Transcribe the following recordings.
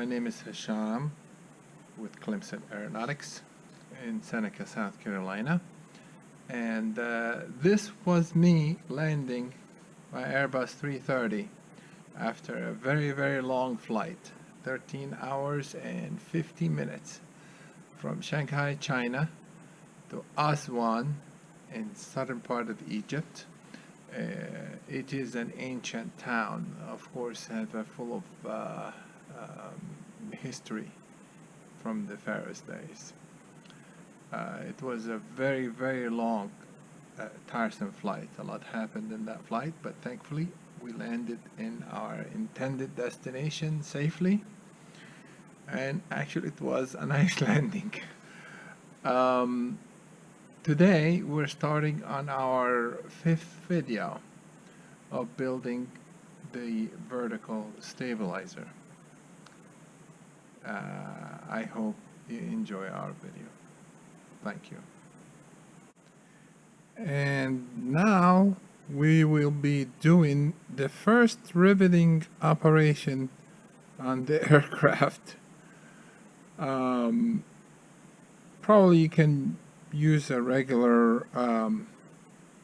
name is Hisham with Clemson Aeronautics in Seneca, South Carolina, and this was me landing my Airbus 330 after a very long flight, 13 hours and 50 minutes from Shanghai, China to Aswan in southern part of Egypt. It is an ancient town, of course, full of history from the Pharaoh's days. It was a very long, tiresome flight. A lot happened in that flight, but thankfully we landed in our intended destination safely, and actually it was a nice landing. Today we're starting on our 5th video of building the vertical stabilizer. I hope you enjoy our video. Thank you. And now we will be doing the first riveting operation on the aircraft. Probably you can use a regular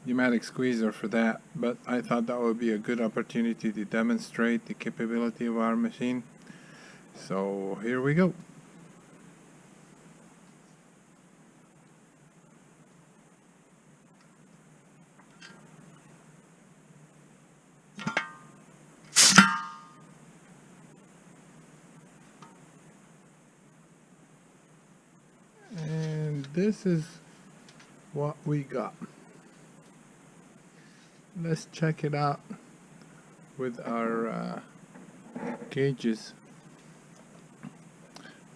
pneumatic squeezer for that, but I thought that would be a good opportunity to demonstrate the capability of our machine. So here we go. And this is what we got. Let's check it out with our gauges.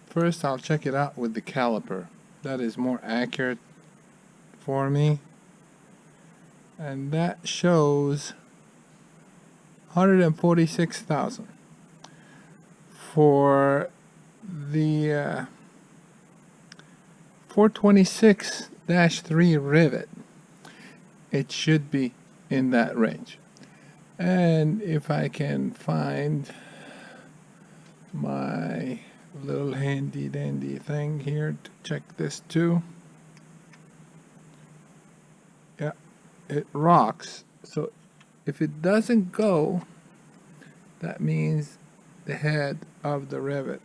First, I'll check it out with the caliper. That is more accurate for me. And that shows 146,000. For the 426-3 rivet, it should be in that range. And if I can find my little handy dandy thing here to check this too. Yeah, it rocks. So if it doesn't go, that means the head of the rivet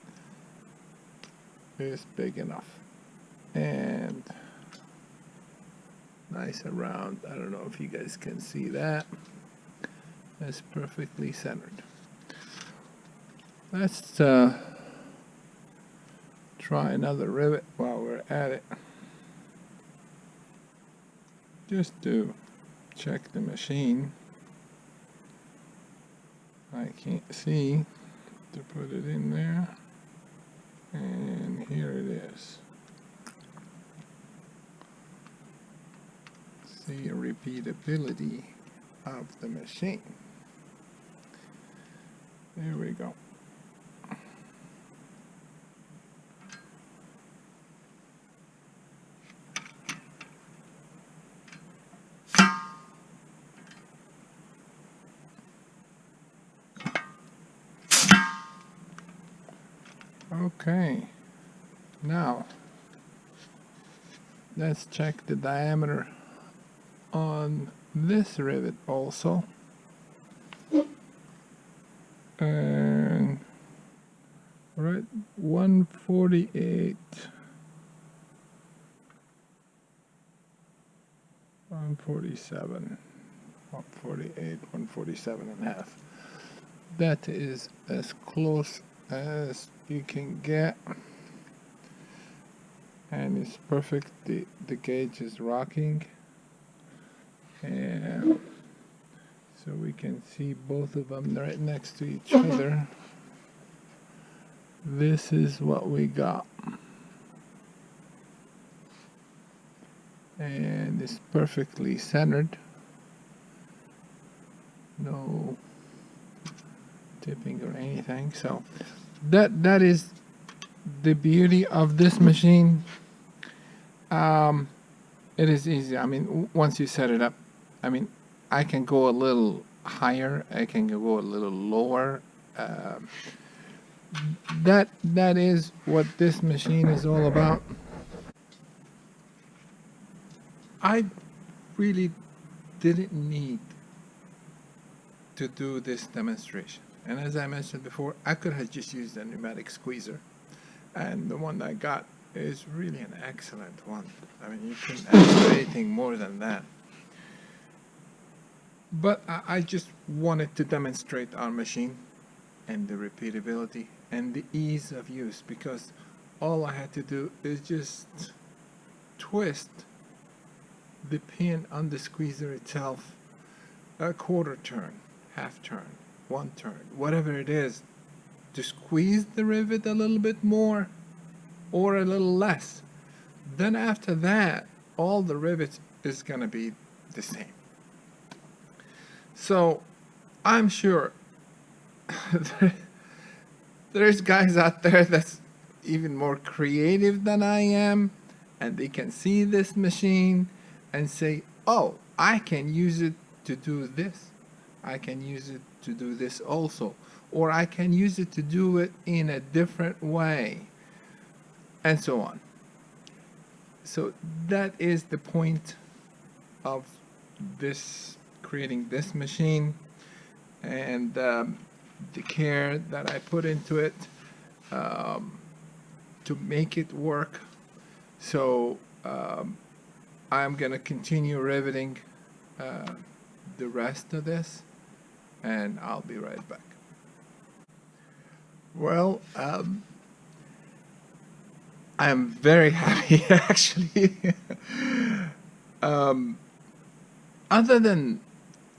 is big enough and nice and round. I don't know if you guys can see that. That's perfectly centered. Let's try another rivet while we're at it, just to check the machine. I can't see to put it in there, and here it is. See a repeatability of the machine. There we go. Okay, now let's check the diameter on this rivet also. And right, 148, 147, 148, 147 and a half. That is as close as you can get, and it's perfect. The gauge is rocking, and so we can see both of them right next to each other. This is what we got, and it's perfectly centered, no tipping or anything. So that is the beauty of this machine. It is easy. I mean, once you set it up, I mean, I can go a little higher, I can go a little lower, that is what this machine is all about. I really didn't need to do this demonstration, and as I mentioned before, I could have just used a pneumatic squeezer, and the one I got is really an excellent one. I mean, you couldn't ask for anything more than that. But I just wanted to demonstrate our machine and the repeatability and the ease of use, because all I had to do is just twist the pin on the squeezer itself a quarter turn, half turn, one turn, whatever it is, to squeeze the rivet a little bit more or a little less. Then after that, all the rivets is gonna be the same. So I'm sure there's guys out there that's even more creative than I am, and they can see this machine and say, oh, I can use it to do this. I can use it to do this also. Or I can use it to do it in a different way, and so on. So that is the point of this, creating this machine, and the care that I put into it to make it work. So I'm gonna continue riveting the rest of this, and I'll be right back. Well, I'm very happy actually. Other than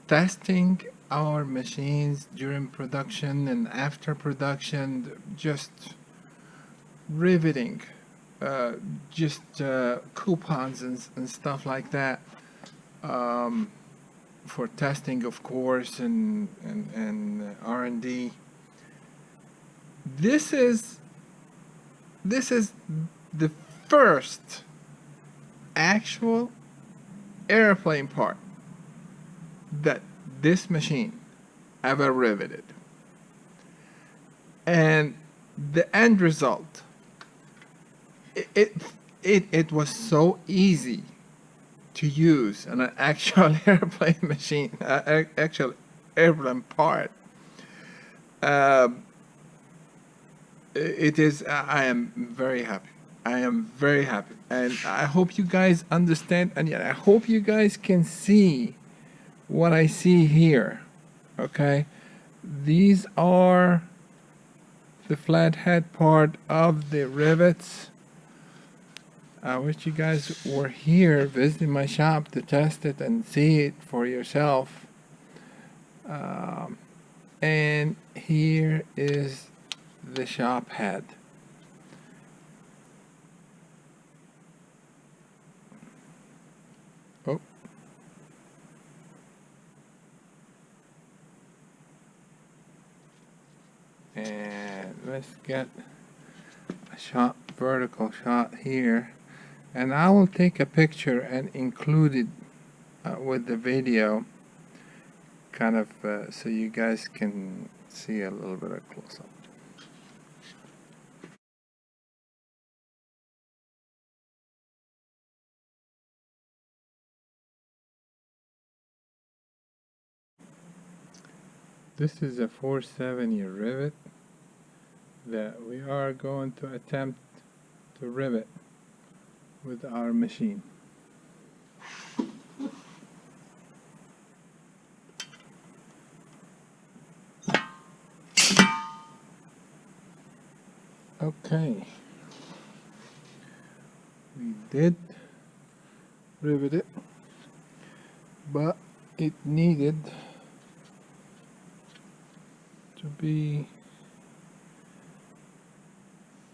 testing our machines during production and after production, just riveting, just coupons and stuff like that, for testing, of course, and R&D. This is the first actual airplane part that this machine ever riveted, and the end result, it was so easy to use on an actual airplane machine, actual airplane part. It is. I am very happy. I am very happy, and I hope you guys understand, and yet I hope you guys can see what I see here. Okay, these are the flathead part of the rivets. I wish you guys were here visiting my shop to test it and see it for yourself. And here is the shop head. Oh. And let's get a shot, vertical shot here. And I will take a picture and include it with the video, kind of so you guys can see a little bit of close-up. This is a 470 rivet that we are going to attempt to rivet with our machine. Okay, we did rivet it, but it needed to be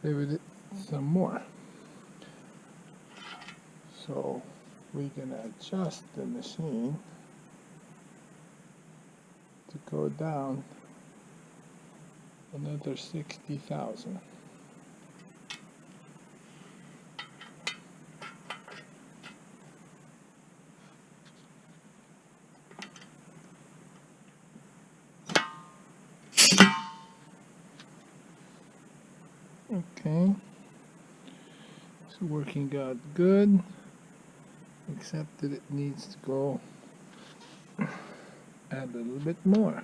riveted some more. So we can adjust the machine to go down another 60,000. Okay, it's working out good, except that it needs to go a little bit more.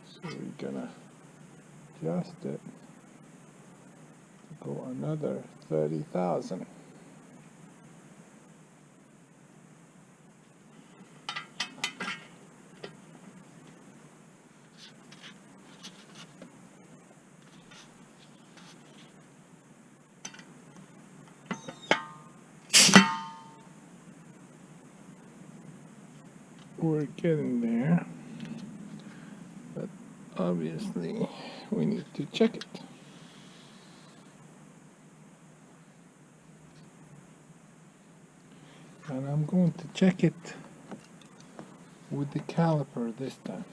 So we're gonna adjust it to go another 30,000. We're getting there, but obviously we need to check it. And I'm going to check it with the caliper this time.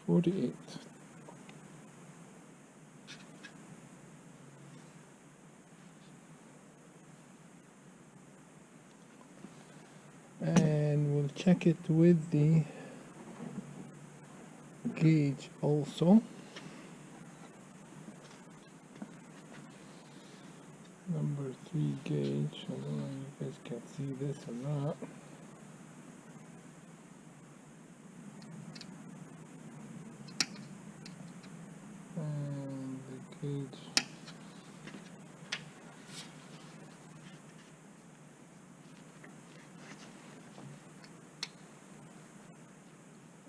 48. And we'll check it with the gauge also. Number 3 gauge. I don't know if you guys can see this or not. And the gauge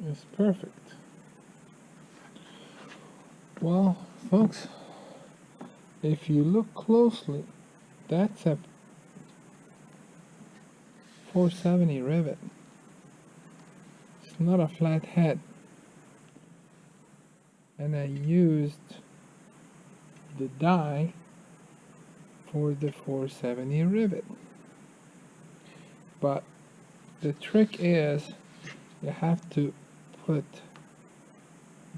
is perfect. Well, folks, if you look closely, that's a 470 rivet. It's not a flat head. And I used the die for the 470 rivet. But the trick is you have to put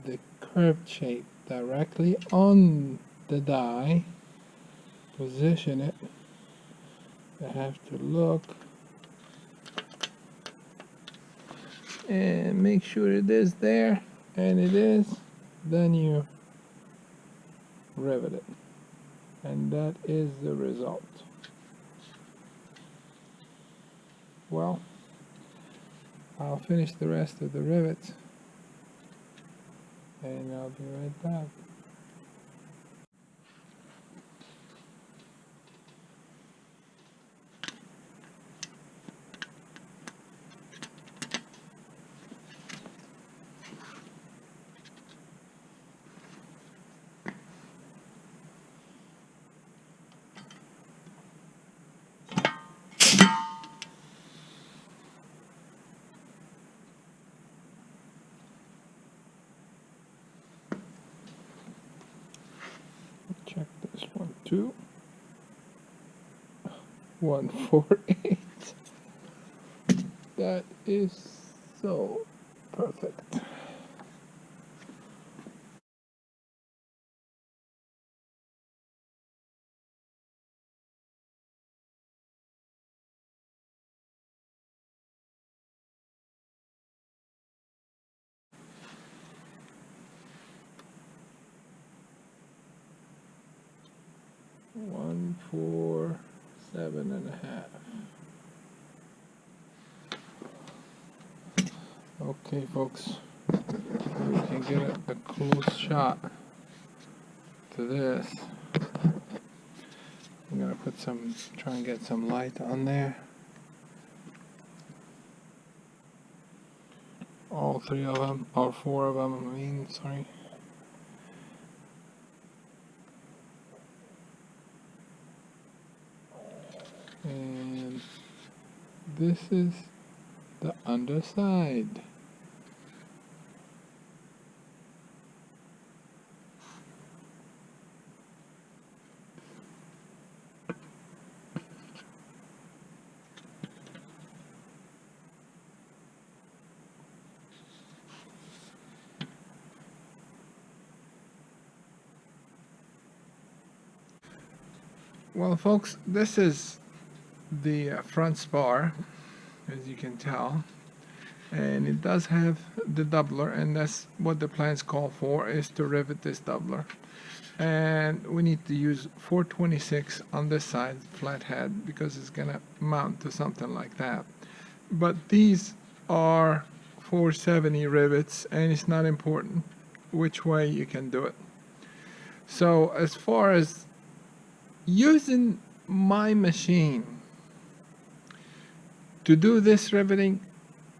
the curved shape directly on the die, position it. You have to look and make sure it is there, and it is. Then you rivet it, and that is the result. Well, I'll finish the rest of the rivets and I'll be right back. Check this one too. 148. That is so perfect. One, 4, 7.5. Okay, folks, we can get a close shot to this. I'm gonna put try and get some light on there. All 3 of them, or 4 of them, I mean, sorry. And this is the underside. Well, folks, this is the front spar, as you can tell, and it does have the doubler, and that's what the plans call for, is to rivet this doubler. And we need to use 426 on this side, flat head, because it's gonna mount to something like that. But these are 470 rivets, and it's not important which way you can do it. So as far as using my machine to do this riveting,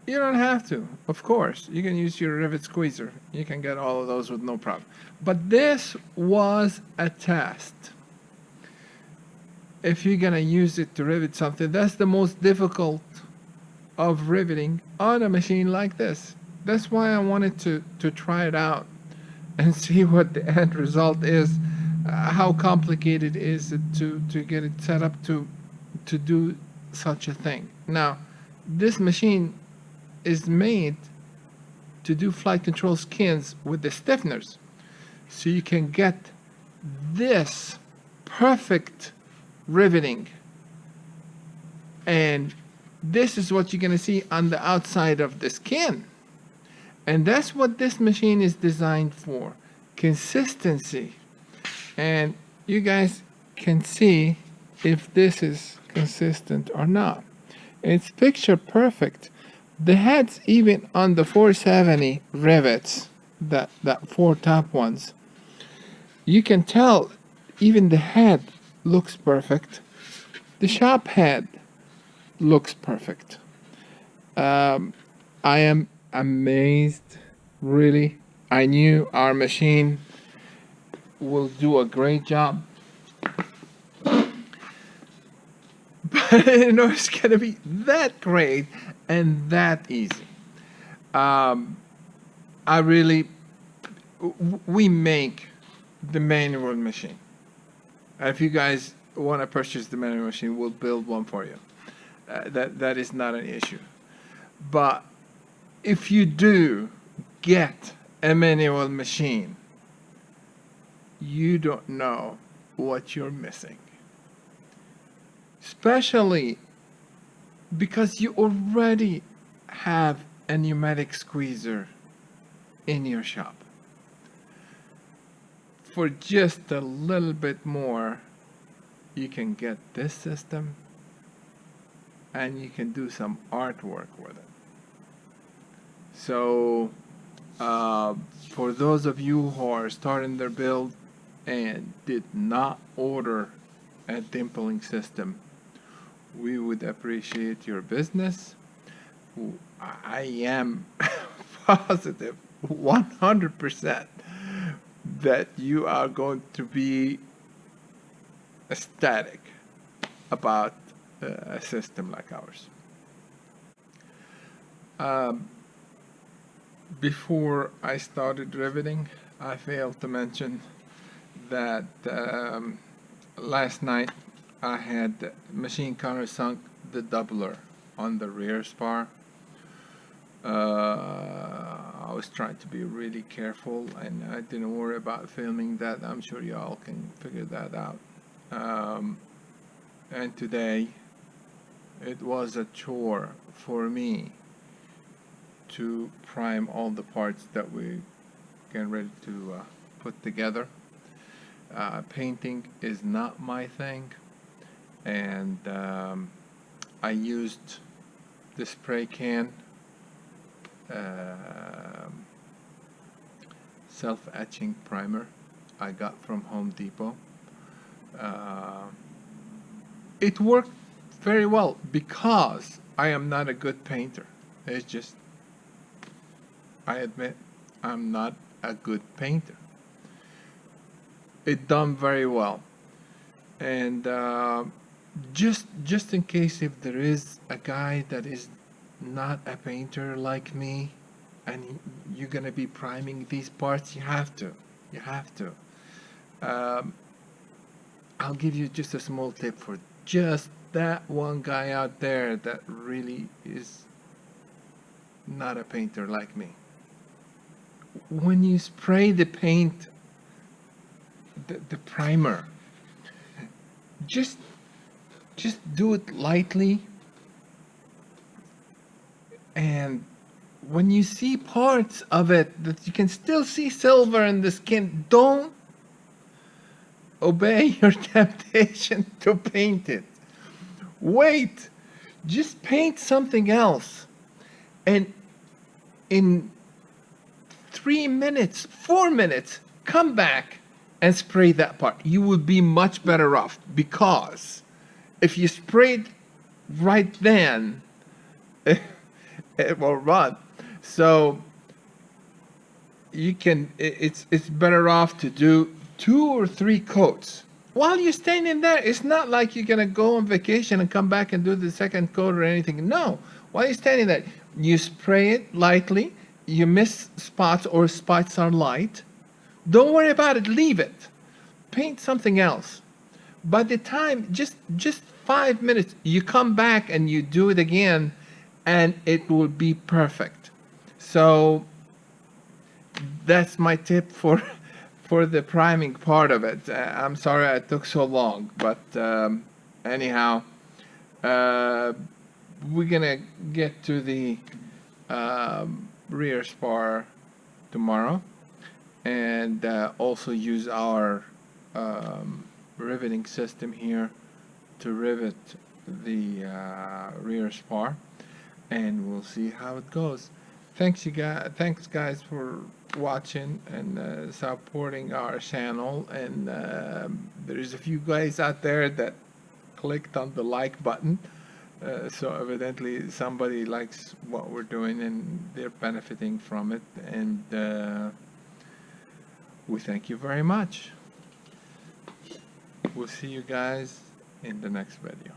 you don't have to. Of course, you can use your rivet squeezer. You can get all of those with no problem. But this was a test. If you're gonna use it to rivet something, that's the most difficult of riveting on a machine like this. That's why I wanted to try it out and see what the end result is, how complicated is it to get it set up to do such a thing. Now, this machine is made to do flight control skins with the stiffeners, so you can get this perfect riveting, and this is what you're going to see on the outside of the skin. And that's what this machine is designed for, consistency. And you guys can see if this is consistent or not. It's picture perfect. The heads, even on the 470 rivets, that four top ones, you can tell even the head looks perfect. The shop head looks perfect. I am amazed, really. I knew our machine will do a great job, but I know it's gonna be that great and that easy. We make the manual machine. If you guys want to purchase the manual machine, we'll build one for you. That is not an issue. But if you do get a manual machine, you don't know what you're missing. Especially because you already have a pneumatic squeezer in your shop. For just a little bit more, you can get this system and you can do some artwork with it. So for those of you who are starting their build and did not order a dimpling system, we would appreciate your business. I am positive 100% that you are going to be ecstatic about a system like ours. Before I started riveting, I failed to mention that last night I had machine countersunk the doubler on the rear spar. I was trying to be really careful and I didn't worry about filming that. I'm sure y'all can figure that out. And today it was a chore for me to prime all the parts that we get ready to put together. Painting is not my thing, and I used the spray can self-etching primer I got from Home Depot. It worked very well because I am not a good painter. It's just, I admit, I'm not a good painter. It done very well. And just in case if there is a guy that is not a painter like me and you're gonna be priming these parts, you have to. I'll give you just a small tip for just that one guy out there that really is not a painter like me. When you spray the paint, the primer, just just do it lightly, and when you see parts of it that you can still see silver in the skin, don't obey your temptation to paint it. Wait, just paint something else, and in 3 minutes, 4 minutes, come back and spray that part. You will be much better off, because if you sprayed right then, it will run. So you can, it's better off to do 2 or 3 coats while you're standing there. It's not like you're gonna go on vacation and come back and do the second coat or anything. No, while you're standing there, you spray it lightly. You miss spots, or spots are light, don't worry about it, leave it, paint something else. By the time, just 5 minutes, you come back and you do it again, and it will be perfect. So that's my tip for the priming part of it. I'm sorry I took so long, but anyhow, we're gonna get to the rear spar tomorrow, and also use our riveting system here to rivet the rear spar, and we'll see how it goes. Thanks guys for watching and supporting our channel, and there's a few guys out there that clicked on the like button, so evidently somebody likes what we're doing and they're benefiting from it, and we thank you very much. We'll see you guys in the next video.